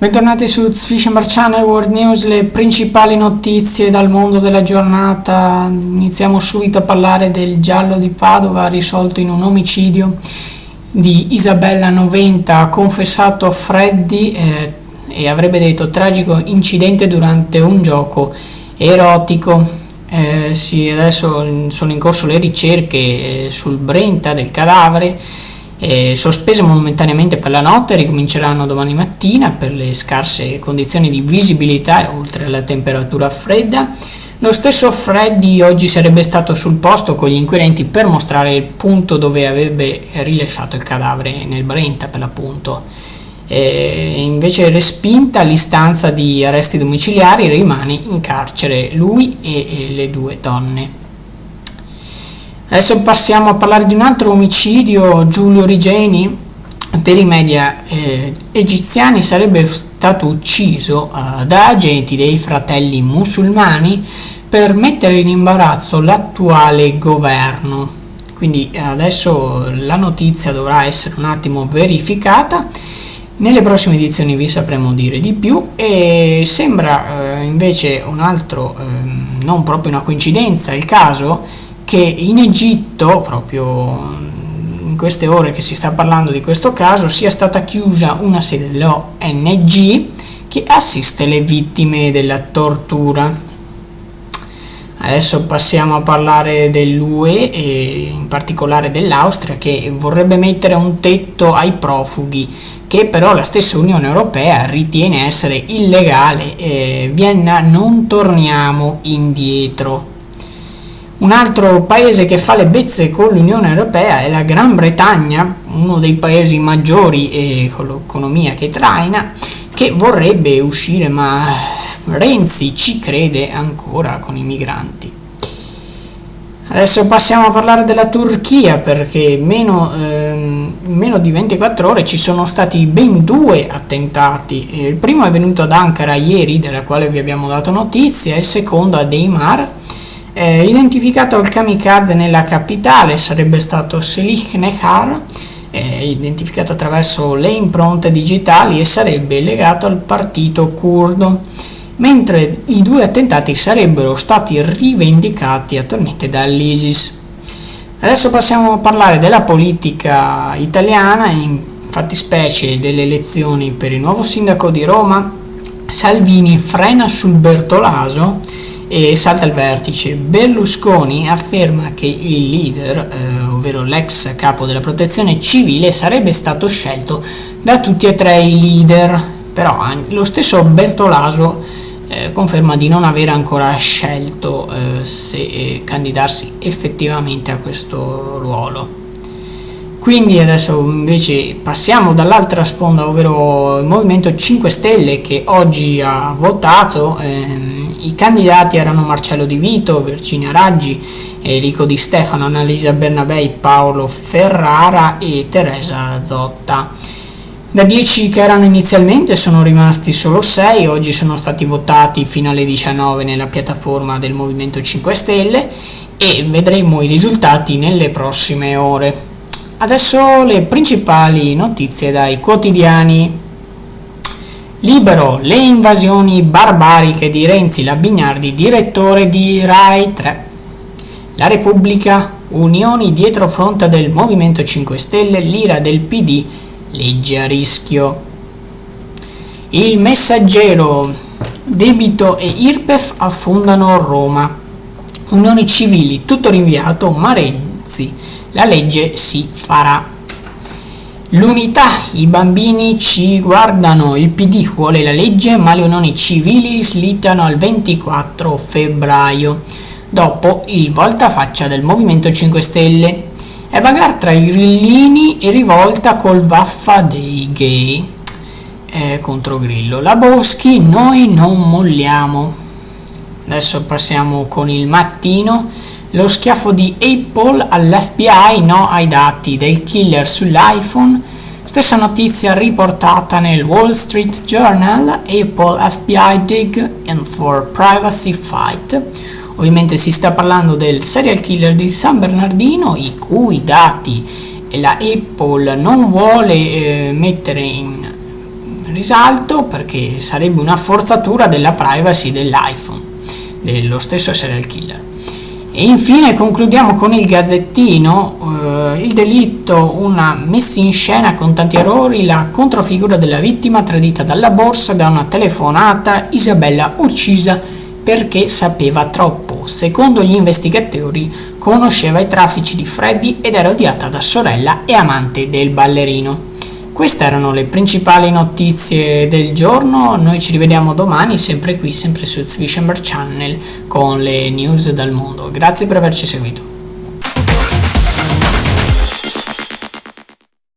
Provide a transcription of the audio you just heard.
Bentornati su Fisher Channel World News, le principali notizie dal mondo della giornata. Iniziamo subito a parlare del giallo di Padova risolto in un omicidio di Isabella 90, ha confessato Freddy e avrebbe detto tragico incidente durante un gioco erotico. Adesso sono in corso le ricerche sul Brenta del cadavere. Sospese momentaneamente per la notte, ricominceranno domani mattina per le scarse condizioni di visibilità e oltre alla temperatura fredda. Lo stesso Freddy oggi sarebbe stato sul posto con gli inquirenti per mostrare il punto dove avrebbe rilasciato il cadavere nel Brenta, per l'appunto. Invece respinta l'istanza di arresti domiciliari, rimane in carcere lui e le due donne. Adesso passiamo a parlare di un altro omicidio. Giulio Regeni, per i media egiziani, sarebbe stato ucciso da agenti dei Fratelli Musulmani per mettere in imbarazzo l'attuale governo. Quindi adesso la notizia dovrà essere un attimo verificata. Nelle prossime edizioni vi sapremo dire di più, e sembra invece un altro, non proprio una coincidenza, il caso che in Egitto, proprio in queste ore che si sta parlando di questo caso, sia stata chiusa una sede dell'ONG che assiste le vittime della tortura. Adesso passiamo a parlare dell'UE e in particolare dell'Austria, che vorrebbe mettere un tetto ai profughi, che però la stessa Unione Europea ritiene essere illegale. Vienna, non torniamo indietro. Un altro paese che fa le bezze con l'Unione Europea è la Gran Bretagna, uno dei paesi maggiori e con l'economia che traina, che vorrebbe uscire, ma Renzi ci crede ancora con i migranti. Adesso passiamo a parlare della Turchia, perché in meno di 24 ore ci sono stati ben 2 attentati. Il primo è venuto ad Ankara ieri, della quale vi abbiamo dato notizia, e il secondo a Deimar. Identificato il kamikaze nella capitale sarebbe stato Selih Nehar, identificato attraverso le impronte digitali, e sarebbe legato al partito curdo, mentre i 2 attentati sarebbero stati rivendicati attualmente dall'ISIS. Adesso passiamo a parlare della politica italiana, in fattispecie delle elezioni per il nuovo sindaco di Roma. Salvini frena sul Bertolaso e salta il vertice. Berlusconi afferma che il leader, ovvero l'ex capo della protezione civile, sarebbe stato scelto da tutti e 3 i leader, però lo stesso Bertolaso conferma di non aver ancora scelto se candidarsi effettivamente a questo ruolo. Quindi adesso invece passiamo dall'altra sponda, ovvero il Movimento 5 Stelle, che oggi ha votato. I candidati erano Marcello Di Vito, Virginia Raggi, Enrico Di Stefano, Annalisa Bernabei, Paolo Ferrara e Teresa Zotta. Da 10 che erano inizialmente sono rimasti solo 6, oggi sono stati votati fino alle 19 nella piattaforma del Movimento 5 Stelle e vedremo i risultati nelle prossime ore. Adesso le principali notizie dai quotidiani. Libero, le invasioni barbariche di Renzi Labignardi, direttore di Rai 3. La Repubblica, unioni dietro fronte del Movimento 5 Stelle, l'ira del PD, legge a rischio. Il Messaggero, debito e IRPEF affondano Roma. Unioni civili, tutto rinviato, ma Renzi, la legge si farà. L'Unità, i bambini ci guardano, il PD vuole la legge ma le unioni civili slittano al 24 febbraio, dopo il voltafaccia del Movimento 5 Stelle. È bagarre tra i grillini e rivolta col vaffa dei gay contro Grillo. La Boschi, noi non molliamo. Adesso passiamo con il Mattino. Lo schiaffo di Apple all'FBI, no ai dati del killer sull'iPhone. Stessa notizia riportata nel Wall Street Journal. Apple FBI dig in for privacy fight. Ovviamente si sta parlando del serial killer di San Bernardino, i cui dati la Apple non vuole mettere in risalto perché sarebbe una forzatura della privacy dell'iPhone, dello stesso serial killer. E infine concludiamo con il Gazzettino, il delitto, una messa in scena con tanti errori, la controfigura della vittima tradita dalla borsa da una telefonata, Isabella uccisa perché sapeva troppo. Secondo gli investigatori conosceva i traffici di Freddy ed era odiata da sorella e amante del ballerino. Queste erano le principali notizie del giorno, noi ci rivediamo domani sempre qui, sempre su Zwischenberg Channel con le news dal mondo. Grazie per averci seguito.